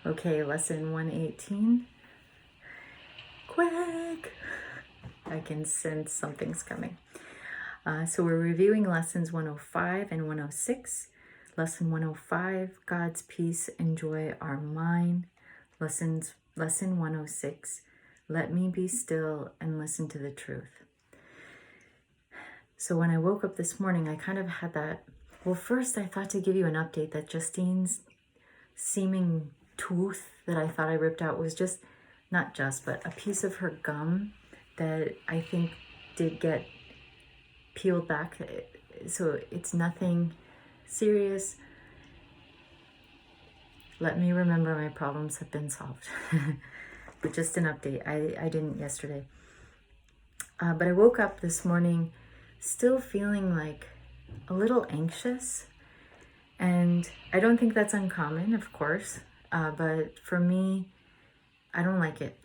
Okay, lesson 118. Quick! I can sense something's coming. So we're reviewing lessons 105 and 106. Lesson 105, God's peace and joy are mine. Lesson 106, let me be still and listen to the truth. So when I woke up this morning, I kind of had that. Well, first I thought to give you an update that Justine's seeming tooth that I thought I ripped out was just, not just, but a piece of her gum that I think did get peeled back. So it's nothing serious. Let me remember my problems have been solved. But just an update. I didn't yesterday. But I woke up this morning still feeling like a little anxious. And I don't think that's uncommon, of course. But for me, I don't like it.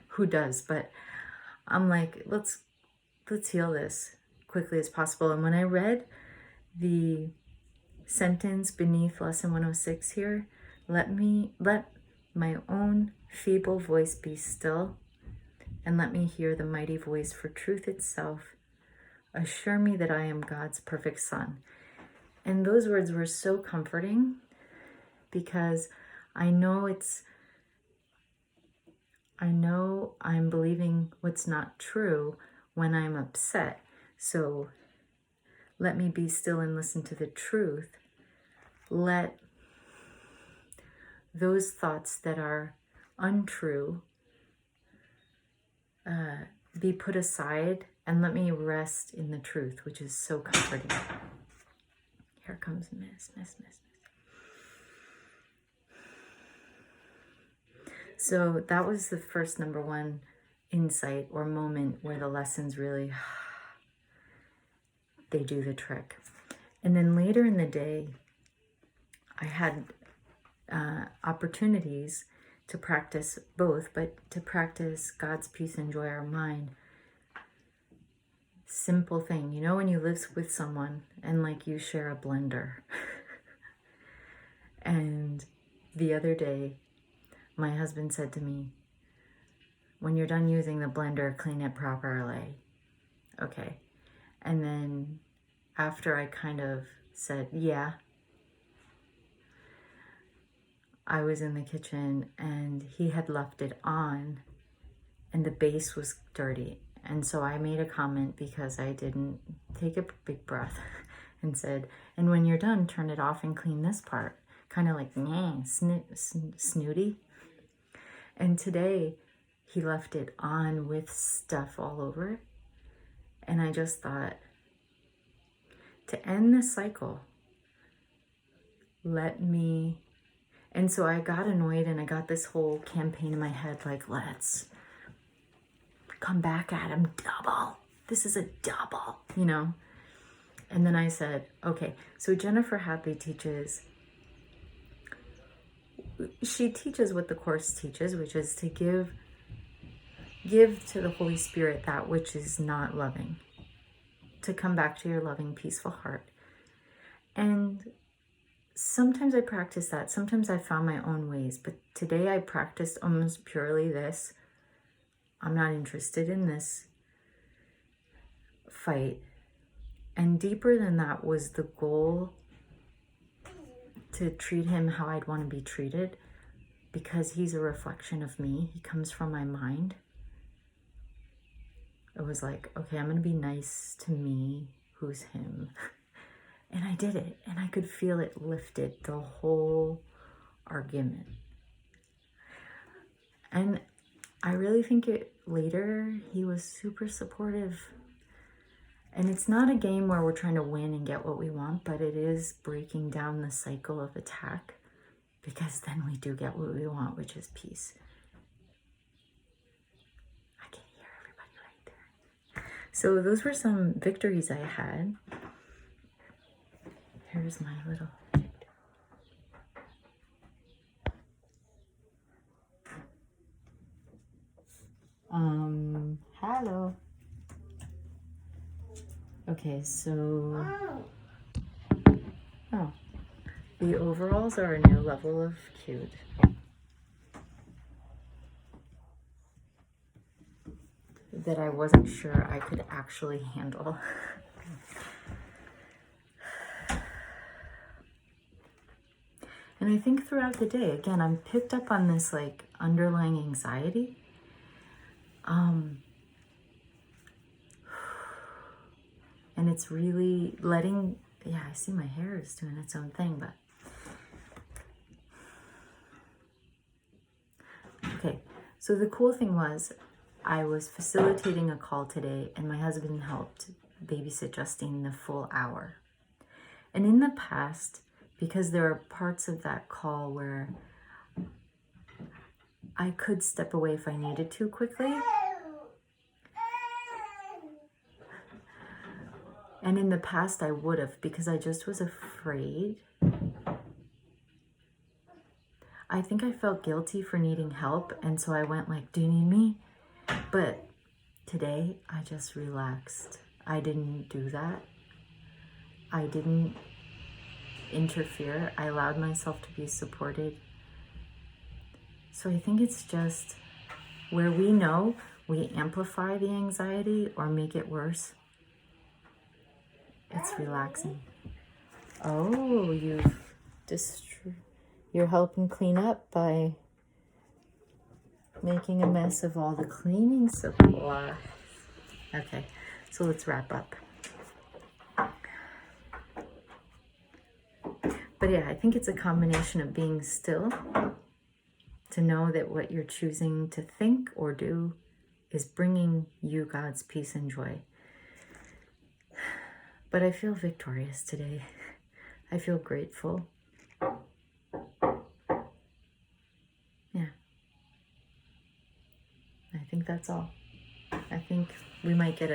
Who does? But I'm like, let's heal this quickly as possible. And when I read the sentence beneath lesson 106 here, let my own feeble voice be still, and let me hear the mighty voice for truth itself. Assure me that I am God's perfect son. And those words were so comforting because I know I'm believing what's not true when I'm upset. So let me be still and listen to the truth. Let those thoughts that are untrue be put aside, and let me rest in the truth, which is so comforting. Here comes miss. So that was the first number one insight or moment where the lessons really, they do the trick. And then later in the day, I had opportunities to practice both, but to practice God's peace and joy are mine. Simple thing, you know, when you live with someone and like you share a blender. And the other day, my husband said to me, when you're done using the blender, clean it properly. Okay. And then after I kind of said, yeah, I was in the kitchen and he had left it on and the base was dirty. And so I made a comment because I didn't take a big breath and said, and when you're done, turn it off and clean this part. Kind of like, snooty. And today he left it on with stuff all over it. And I just thought, to end this cycle, and so I got annoyed and I got this whole campaign in my head, like, let's come back at him double. This is a double, you know? And then I said, okay, so Jennifer Hadley teaches what the Course teaches, which is to give to the Holy Spirit that which is not loving, to come back to your loving, peaceful heart. And sometimes I practice that. Sometimes I found my own ways, but today I practiced almost purely this. I'm not interested in this fight. And deeper than that was the goal to treat him how I'd want to be treated, because he's a reflection of me. He comes from my mind. It was like, okay, I'm going to be nice to me, who's him. And I did it, and I could feel it lifted the whole argument. And I really think later he was super supportive. And it's not a game where we're trying to win and get what we want, but it is breaking down the cycle of attack, because then we do get what we want, which is peace. I can hear everybody right there. So those were some victories I had. Here's my little... hello. Okay, so... Oh. The overalls are a new level of cute. that I wasn't sure I could actually handle. And I think throughout the day, again, I'm picked up on this like underlying anxiety. And it's really letting, yeah, I see my hair is doing its own thing, but. Okay, so the cool thing was I was facilitating a call today and my husband helped babysit Justine the full hour. And in the past, because there are parts of that call where I could step away if I needed to quickly. And in the past I would have, because I just was afraid. I think I felt guilty for needing help, and so I went like, do you need me? But today I just relaxed. I didn't do that. I didn't interfere. I allowed myself to be supported. So I think it's just where we know we amplify the anxiety or make it worse. It's relaxing. Oh, you're helping clean up by making a mess of all the cleaning supplies. Okay, so let's wrap up. But yeah, I think it's a combination of being still, to know that what you're choosing to think or do is bringing you God's peace and joy. But I feel victorious today. I feel grateful. Yeah. I think that's all. I think we might get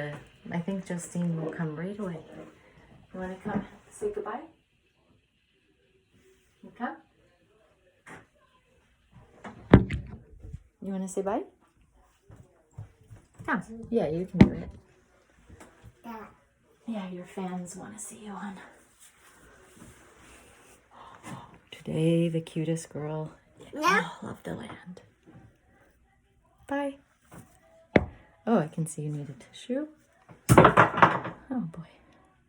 I think Justine will come right away. You want to come say goodbye? You come? You want to say bye? Come. Yeah, you can do it. Yeah, your fans want to see you on. Today, the cutest girl in all of the land. Bye. Oh, I can see you need a tissue. Oh boy.